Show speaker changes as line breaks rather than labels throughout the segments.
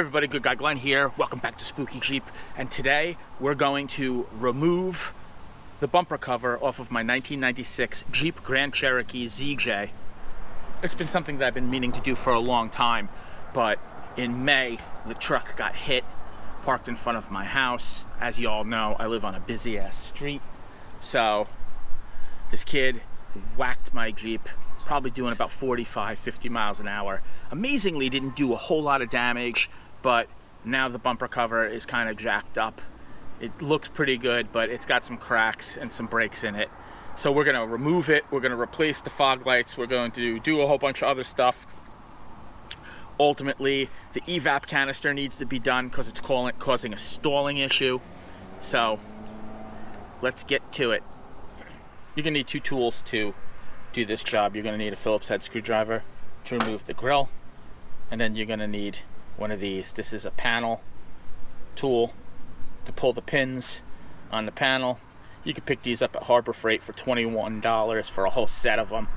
everybody, Good Guy Glenn here. Welcome back to Spooky Jeep. And today we're going to remove the bumper cover off of my 1996 Jeep Grand Cherokee ZJ. It's been something that I've been meaning to do for a long time, but in May the truck got hit, parked in front of my house. As you all know, I live on a busy ass street, so this kid whacked my Jeep, probably doing about 45-50 miles an hour. Amazingly didn't do a whole lot of damage, but now the bumper cover is kind of jacked up. It looks pretty good, but it's got some cracks and some breaks in it. So we're gonna remove it, we're gonna replace the fog lights, we're going to do a whole bunch of other stuff. Ultimately, the evap canister needs to be done because it's causing a stalling issue. So let's get to it. You're gonna need two tools to do this job. You're gonna need a Phillips head screwdriver to remove the grill, and then you're gonna need one of these. This is a panel tool to pull the pins on the panel. You can pick these up at Harbor Freight for $21 for a whole set of them,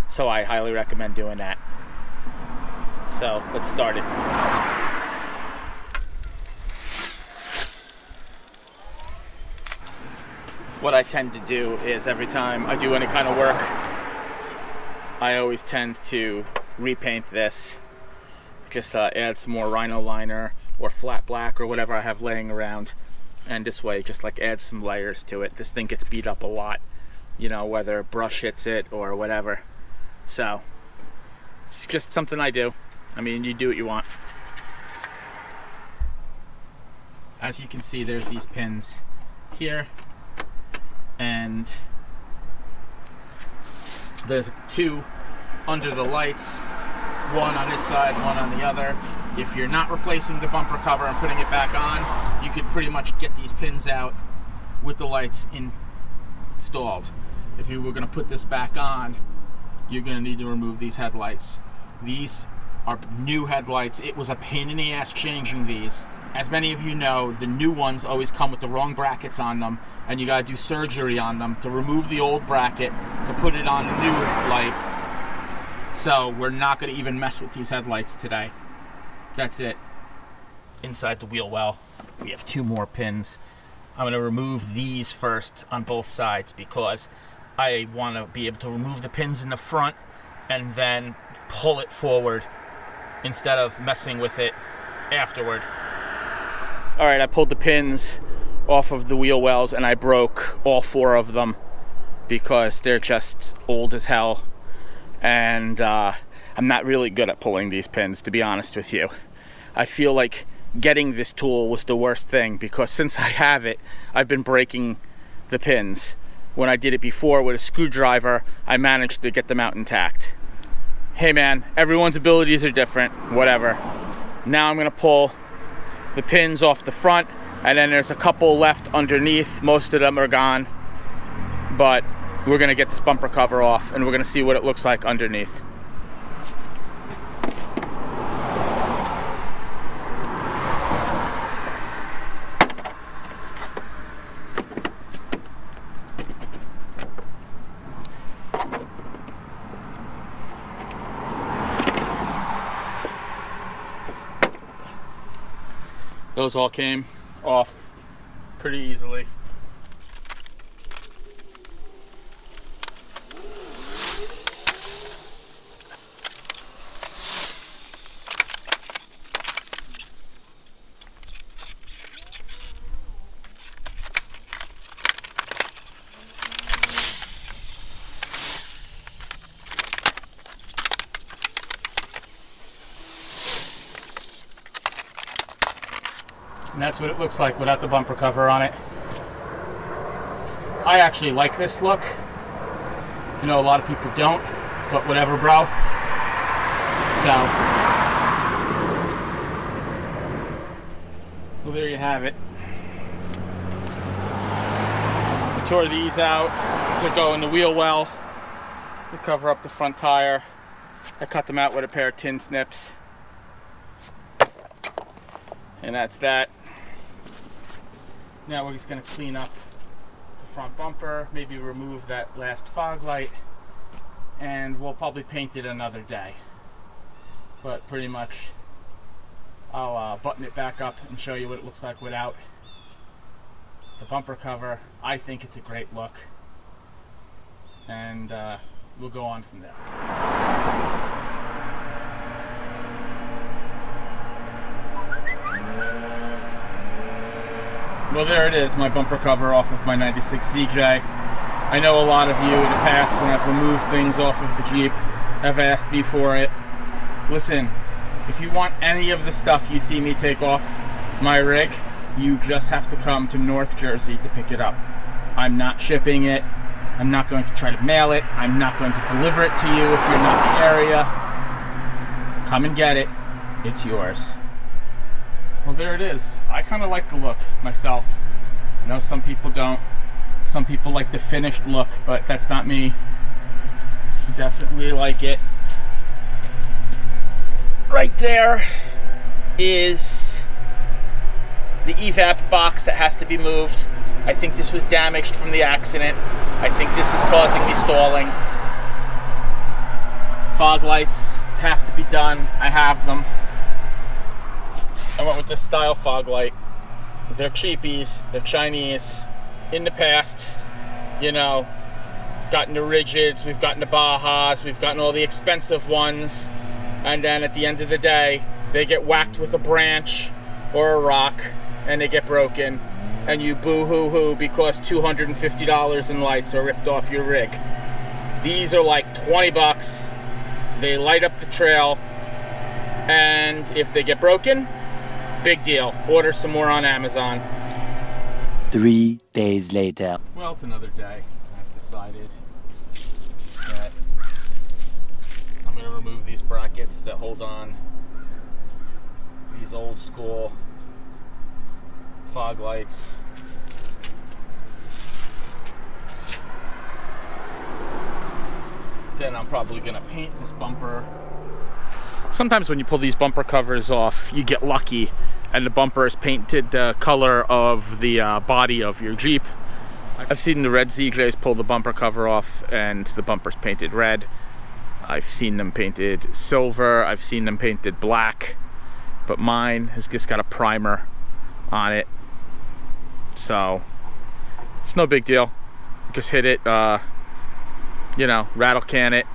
so I highly recommend doing that. So let's start it. What I tend to do is every time I do any kind of work, I always tend to repaint this. Just add some more rhino liner or flat black or whatever I have laying around, and this way just like add some layers to it. This thing gets beat up a lot, you know, whether brush hits it or whatever. So it's just something I do. I mean, you do what you want. As you can see, there's these pins here, and there's two under the lights, one on this side, one on the other. If you're not replacing the bumper cover and putting it back on, you could pretty much get these pins out with the lights installed. If you were going to put this back on, you're going to need to remove these headlights. These are new headlights. It was a pain in the ass changing these. As many of you know, the new ones always come with the wrong brackets on them, and you gotta do surgery on them to remove the old bracket to put it on the new light. So we're not gonna even mess with these headlights today. That's it. Inside the wheel well, we have two more pins. I'm gonna remove these first on both sides because I wanna be able to remove the pins in the front and then pull it forward instead of messing with it afterward. All right, I pulled the pins off of the wheel wells and I broke all four of them because they're just old as hell, and I'm not really good at pulling these pins, to be honest with you. I feel like getting this tool was the worst thing because since I have it, I've been breaking the pins. When I did it before with a screwdriver, I managed to get them out intact. Hey man, everyone's abilities are different, whatever. Now I'm gonna pull the pins off the front, and then there's a couple left underneath. Most of them are gone, but we're gonna get this bumper cover off and we're gonna see what it looks like underneath. Those all came off pretty easily. And that's what it looks like without the bumper cover on it. I actually like this look. You know, a lot of people don't, but whatever, bro. So, well, there you have it. I tore these out to go in the wheel well to cover up the front tire. I cut them out with a pair of tin snips. And that's that. Now we're just going to clean up the front bumper, maybe remove that last fog light, and we'll probably paint it another day. But pretty much I'll button it back up and show you what it looks like without the bumper cover. I think it's a great look, and we'll go on from there. Well, there it is, my bumper cover off of my 96 ZJ. I know a lot of you in the past, when I've removed things off of the Jeep, have asked me for it. Listen, if you want any of the stuff you see me take off my rig, you just have to come to North Jersey to pick it up. I'm not shipping it. I'm not going to try to mail it. I'm not going to deliver it to you if you're not in the area. Come and get it. It's yours. Well, there it is. I kind of like the look myself. I know some people don't. Some people like the finished look, but that's not me. Definitely like it. Right there is the evap box that has to be moved. I think this was damaged from the accident. I think this is causing me stalling. Fog lights have to be done. I have them. I went with this style fog light. They're cheapies. They're Chinese. In the past, you know, gotten the Rigids, we've gotten the Bajas, we've gotten all the expensive ones, and then at the end of the day, they get whacked with a branch or a rock, and they get broken, and you boo-hoo-hoo because $250 in lights are ripped off your rig. These are like 20 bucks. They light up the trail, and if they get broken, big deal. Order some more on Amazon.
3 days later.
Well, it's another day. I've decided that I'm going to remove these brackets that hold on these old school fog lights. Then I'm probably going to paint this bumper. Sometimes when you pull these bumper covers off, you get lucky and the bumper is painted the color of the body of your Jeep. I've seen the red ZJs pull the bumper cover off and the bumper's painted red. I've seen them painted silver. I've seen them painted black. But mine has just got a primer on it. So, it's no big deal. Just hit it, you know, rattle can it.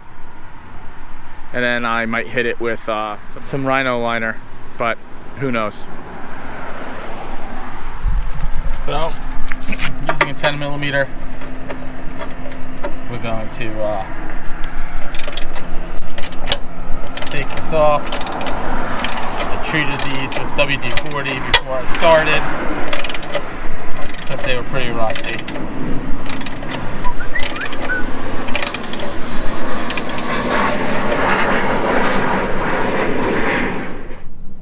And then I might hit it with some Rhino liner, but who knows. So, using a 10mm, we're going to take this off. I treated these with WD-40 before I started, because they were pretty rusty.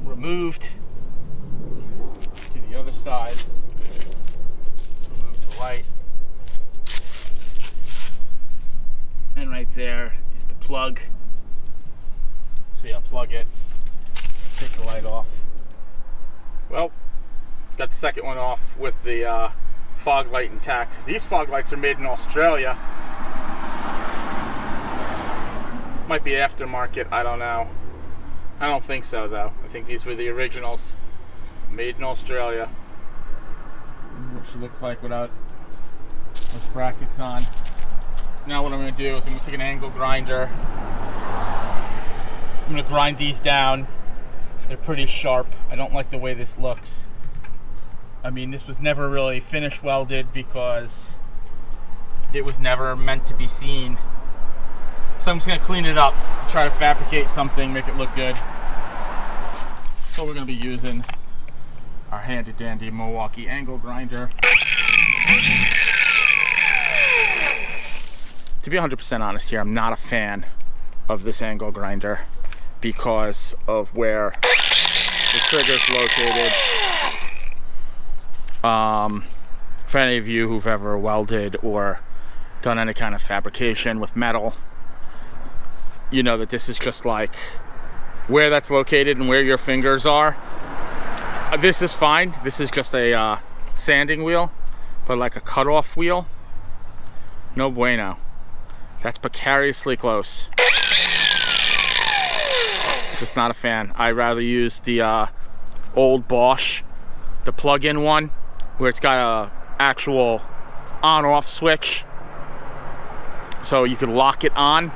Removed. To the other side. Remove the light. And right there is the plug. So yeah, plug it. Take the light off. Well, got the second one off with the fog light intact. These fog lights are made in Australia. Might be aftermarket, I don't know. I don't think so though. I think these were the originals. Made in Australia. This is what she looks like without those brackets on. Now what I'm going to do is I'm going to take an angle grinder. I'm going to grind these down. They're pretty sharp. I don't like the way this looks. I mean, this was never really finish welded because it was never meant to be seen. So I'm just going to clean it up, try to fabricate something, make it look good. So we're going to be using our handy dandy Milwaukee angle grinder. To be 100% honest here, I'm not a fan of this angle grinder because of where the trigger's located. For any of you who've ever welded or done any kind of fabrication with metal, you know that this is just like where that's located and where your fingers are. This is fine. This is just a sanding wheel, but like a cutoff wheel, no bueno. That's precariously close. Just not a fan. I'd rather use the old Bosch, the plug-in one, where it's got a actual on-off switch, so you could lock it on.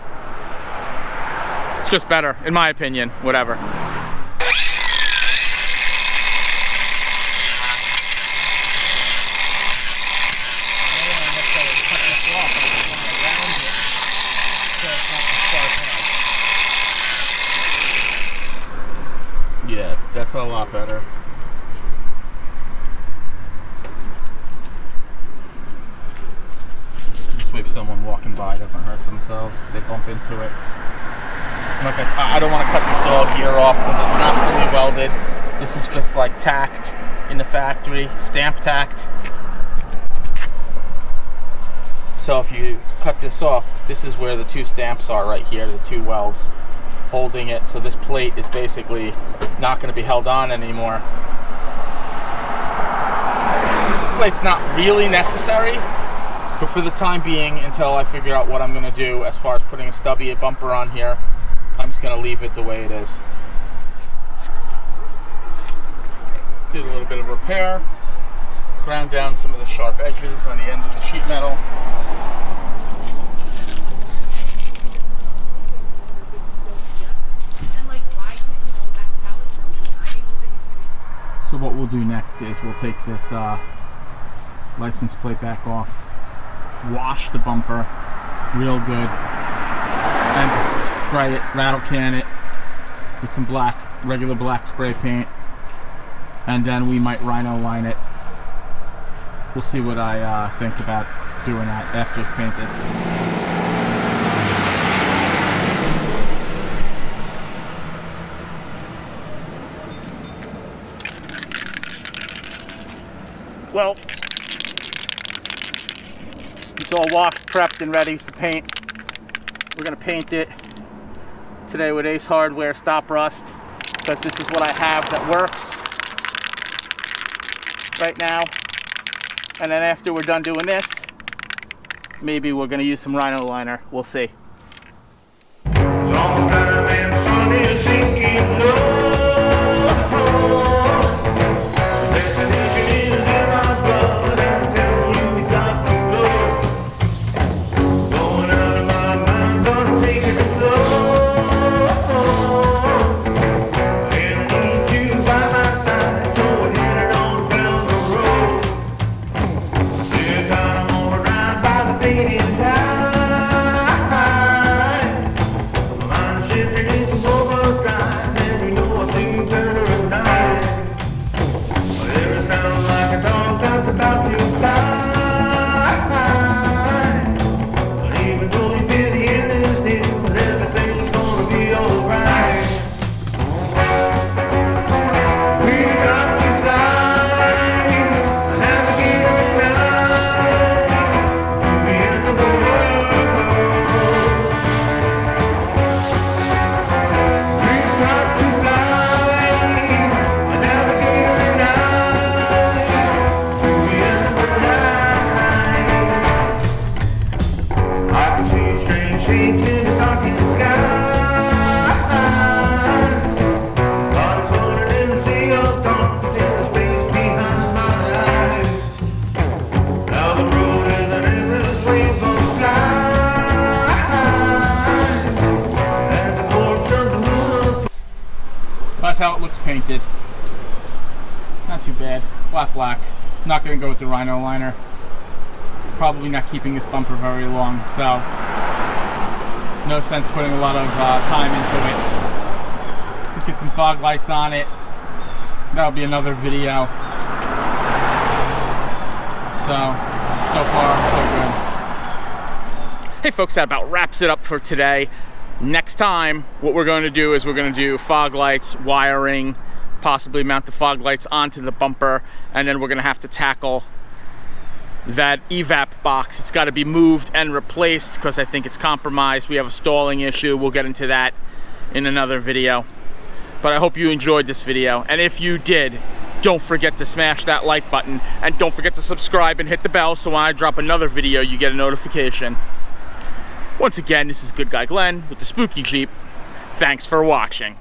It's just better, in my opinion, whatever. Yeah, that's a lot better. This way, if someone walking by doesn't hurt themselves if they bump into it. Like I said, I don't want to cut this dog gear off because it's not fully welded. This is just like tacked in the factory, stamp tacked. So if you cut this off, this is where the two stamps are right here, the two welds holding it. So this plate is basically not going to be held on anymore. This plate's not really necessary, but for the time being, until I figure out what I'm going to do as far as putting a stubby bumper on here, I'm just going to leave it the way it is. Did a little bit of repair, ground down some of the sharp edges on the end of the sheet metal. So what we'll do next is we'll take this license plate back off, wash the bumper real good, and just spray it, rattle can it with some regular black spray paint, and then we might rhino line it. We'll see what I think about doing that after it's painted. Well, it's all washed, prepped, and ready for paint. We're going to paint it today with Ace Hardware Stop Rust, because this is what I have that works right now. And then after we're done doing this, maybe we're going to use some rhino liner. We'll see. That's how it looks painted. Not too bad. Flat black. I'm not going to go with the rhino liner. Probably not keeping this bumper very long, so no sense putting a lot of time into it. Just get some fog lights on it. That'll be another video. So far, so good. Hey folks, that about wraps it up for today. Next time, what we're going to do is we're going to do fog lights, wiring, possibly mount the fog lights onto the bumper, and then we're going to have to tackle that evap box. It's got to be moved and replaced because I think it's compromised. We have a stalling issue. We'll get into that in another video. But I hope you enjoyed this video, and if you did, don't forget to smash that like button, and don't forget to subscribe and hit the bell so when I drop another video, you get a notification. Once again, this is Good Guy Glenn with the Spooky Jeep. Thanks for watching.